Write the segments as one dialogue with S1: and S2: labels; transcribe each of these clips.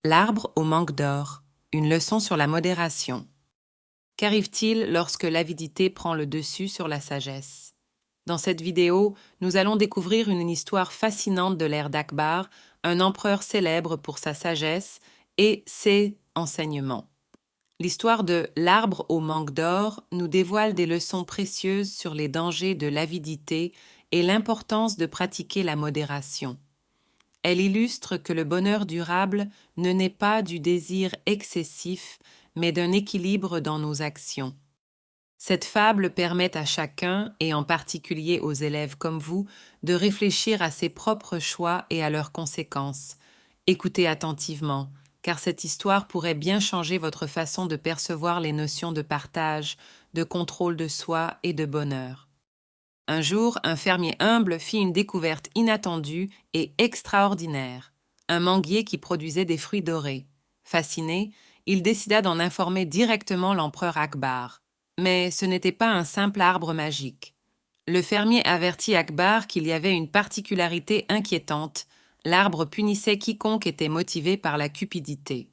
S1: L'arbre au mangue d'or, une leçon sur la modération. Qu'arrive-t-il lorsque l'avidité prend le dessus sur la sagesse? Dans cette vidéo, nous allons découvrir une histoire fascinante de l'ère d'Akbar, un empereur célèbre pour sa sagesse et ses enseignements. L'histoire de l'arbre au mangue d'or nous dévoile des leçons précieuses sur les dangers de l'avidité et l'importance de pratiquer la modération. Elle illustre que le bonheur durable ne naît pas du désir excessif, mais d'un équilibre dans nos actions. Cette fable permet à chacun, et en particulier aux élèves comme vous, de réfléchir à ses propres choix et à leurs conséquences. Écoutez attentivement, car cette histoire pourrait bien changer votre façon de percevoir les notions de partage, de contrôle de soi et de bonheur. Un jour, un fermier humble fit une découverte inattendue et extraordinaire, un manguier qui produisait des fruits dorés. Fasciné, il décida d'en informer directement l'empereur Akbar. Mais ce n'était pas un simple arbre magique. Le fermier avertit Akbar qu'il y avait une particularité inquiétante, l'arbre punissait quiconque était motivé par la cupidité.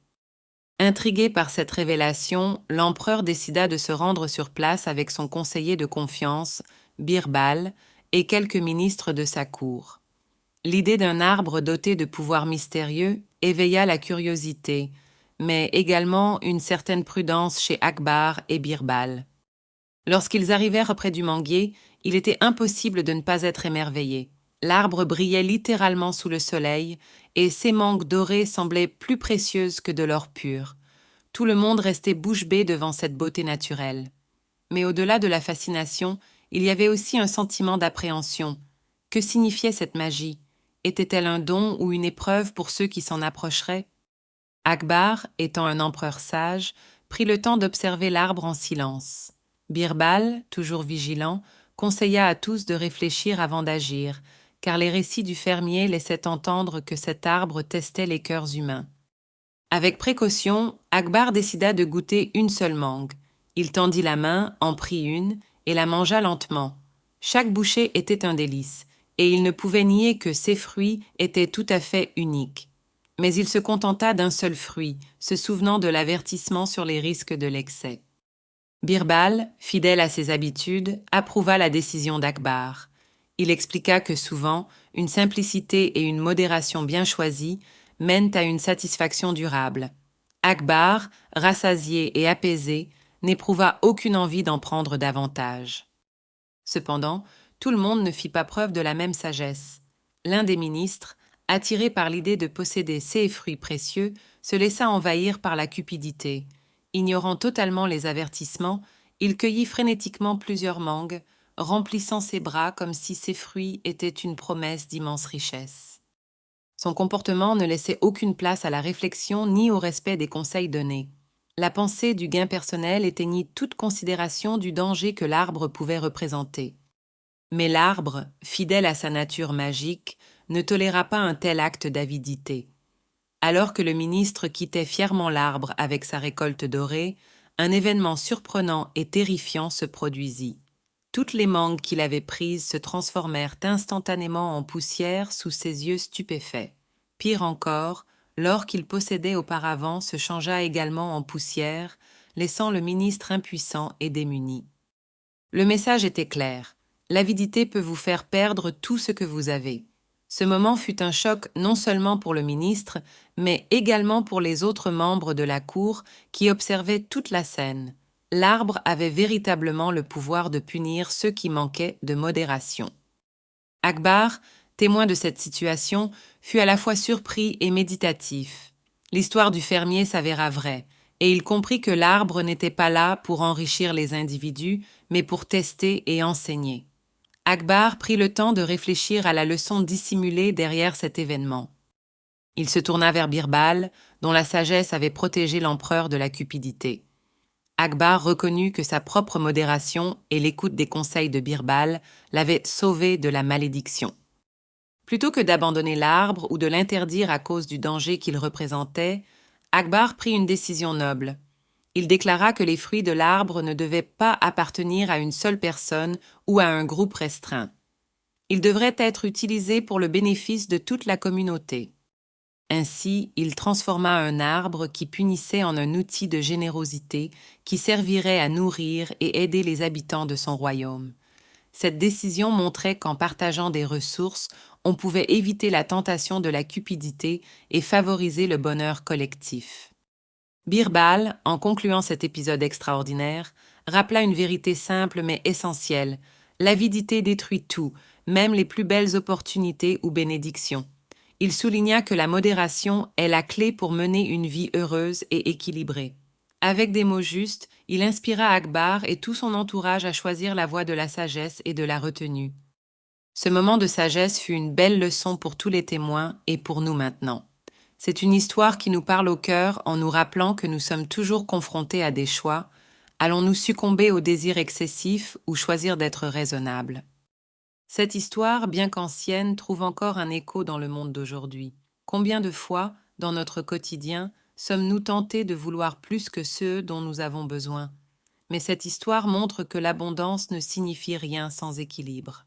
S1: Intrigué par cette révélation, l'empereur décida de se rendre sur place avec son conseiller de confiance, Birbal, et quelques ministres de sa cour. L'idée d'un arbre doté de pouvoirs mystérieux éveilla la curiosité, mais également une certaine prudence chez Akbar et Birbal. Lorsqu'ils arrivèrent près du manguier, il était impossible de ne pas être émerveillé. L'arbre brillait littéralement sous le soleil, et ses mangues dorées semblaient plus précieuses que de l'or pur. Tout le monde restait bouche bée devant cette beauté naturelle. Mais au-delà de la fascination, il y avait aussi un sentiment d'appréhension. Que signifiait cette magie? Était-elle un don ou une épreuve pour ceux qui s'en approcheraient? Akbar, étant un empereur sage, prit le temps d'observer l'arbre en silence. Birbal, toujours vigilant, conseilla à tous de réfléchir avant d'agir, car les récits du fermier laissaient entendre que cet arbre testait les cœurs humains. Avec précaution, Akbar décida de goûter une seule mangue. Il tendit la main, en prit une, et la mangea lentement. Chaque bouchée était un délice, et il ne pouvait nier que ces fruits étaient tout à fait uniques. Mais il se contenta d'un seul fruit, se souvenant de l'avertissement sur les risques de l'excès. Birbal, fidèle à ses habitudes, approuva la décision d'Akbar. Il expliqua que souvent, une simplicité et une modération bien choisies mènent à une satisfaction durable. Akbar, rassasié et apaisé, n'éprouva aucune envie d'en prendre davantage. Cependant, tout le monde ne fit pas preuve de la même sagesse. L'un des ministres, attiré par l'idée de posséder ces fruits précieux, se laissa envahir par la cupidité. Ignorant totalement les avertissements, il cueillit frénétiquement plusieurs mangues, remplissant ses bras comme si ces fruits étaient une promesse d'immense richesse. Son comportement ne laissait aucune place à la réflexion ni au respect des conseils donnés. La pensée du gain personnel éteignit toute considération du danger que l'arbre pouvait représenter. Mais l'arbre, fidèle à sa nature magique, ne toléra pas un tel acte d'avidité. Alors que le ministre quittait fièrement l'arbre avec sa récolte dorée, un événement surprenant et terrifiant se produisit. Toutes les mangues qu'il avait prises se transformèrent instantanément en poussière sous ses yeux stupéfaits. Pire encore, l'or qu'il possédait auparavant se changea également en poussière, laissant le ministre impuissant et démuni. Le message était clair. L'avidité peut vous faire perdre tout ce que vous avez. Ce moment fut un choc non seulement pour le ministre, mais également pour les autres membres de la cour qui observaient toute la scène. L'arbre avait véritablement le pouvoir de punir ceux qui manquaient de modération. Akbar, témoin de cette situation, fut à la fois surpris et méditatif. L'histoire du fermier s'avéra vraie, et il comprit que l'arbre n'était pas là pour enrichir les individus, mais pour tester et enseigner. Akbar prit le temps de réfléchir à la leçon dissimulée derrière cet événement. Il se tourna vers Birbal, dont la sagesse avait protégé l'empereur de la cupidité. Akbar reconnut que sa propre modération et l'écoute des conseils de Birbal l'avaient sauvé de la malédiction. Plutôt que d'abandonner l'arbre ou de l'interdire à cause du danger qu'il représentait, Akbar prit une décision noble. Il déclara que les fruits de l'arbre ne devaient pas appartenir à une seule personne ou à un groupe restreint. Ils devraient être utilisés pour le bénéfice de toute la communauté. Ainsi, il transforma un arbre qui punissait en un outil de générosité qui servirait à nourrir et aider les habitants de son royaume. Cette décision montrait qu'en partageant des ressources, on pouvait éviter la tentation de la cupidité et favoriser le bonheur collectif. Birbal, en concluant cet épisode extraordinaire, rappela une vérité simple mais essentielle. L'avidité détruit tout, même les plus belles opportunités ou bénédictions. Il souligna que la modération est la clé pour mener une vie heureuse et équilibrée. Avec des mots justes, il inspira Akbar et tout son entourage à choisir la voie de la sagesse et de la retenue. Ce moment de sagesse fut une belle leçon pour tous les témoins et pour nous maintenant. C'est une histoire qui nous parle au cœur en nous rappelant que nous sommes toujours confrontés à des choix. Allons-nous succomber au désir excessif ou choisir d'être raisonnables? Cette histoire, bien qu'ancienne, trouve encore un écho dans le monde d'aujourd'hui. Combien de fois, dans notre quotidien, sommes-nous tentés de vouloir plus que ceux dont nous avons besoin? Mais cette histoire montre que l'abondance ne signifie rien sans équilibre.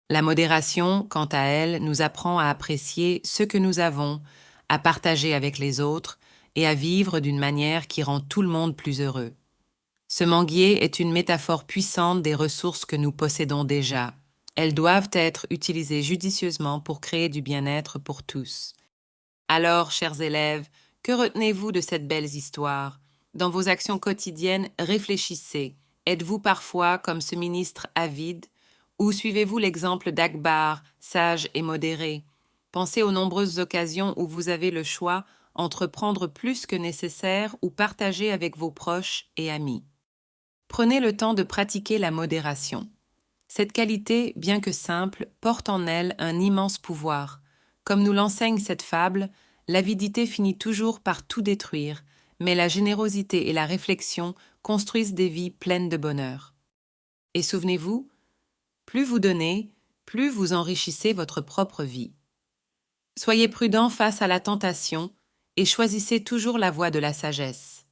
S1: La modération, quant à elle, nous apprend à apprécier ce que nous avons, à partager avec les autres et à vivre d'une manière qui rend tout le monde plus heureux. Ce manguier est une métaphore puissante des ressources que nous possédons déjà. Elles doivent être utilisées judicieusement pour créer du bien-être pour tous. Alors, chers élèves, que retenez-vous de cette belle histoire? Dans vos actions quotidiennes, réfléchissez. Êtes-vous parfois comme ce ministre avide ou suivez-vous l'exemple d'Akbar, sage et modéré? Pensez aux nombreuses occasions où vous avez le choix entre prendre plus que nécessaire ou partager avec vos proches et amis. Prenez le temps de pratiquer la modération. Cette qualité, bien que simple, porte en elle un immense pouvoir. Comme nous l'enseigne cette fable, l'avidité finit toujours par tout détruire, mais la générosité et la réflexion construisent des vies pleines de bonheur. Et souvenez-vous, plus vous donnez, plus vous enrichissez votre propre vie. Soyez prudents face à la tentation et choisissez toujours la voie de la sagesse.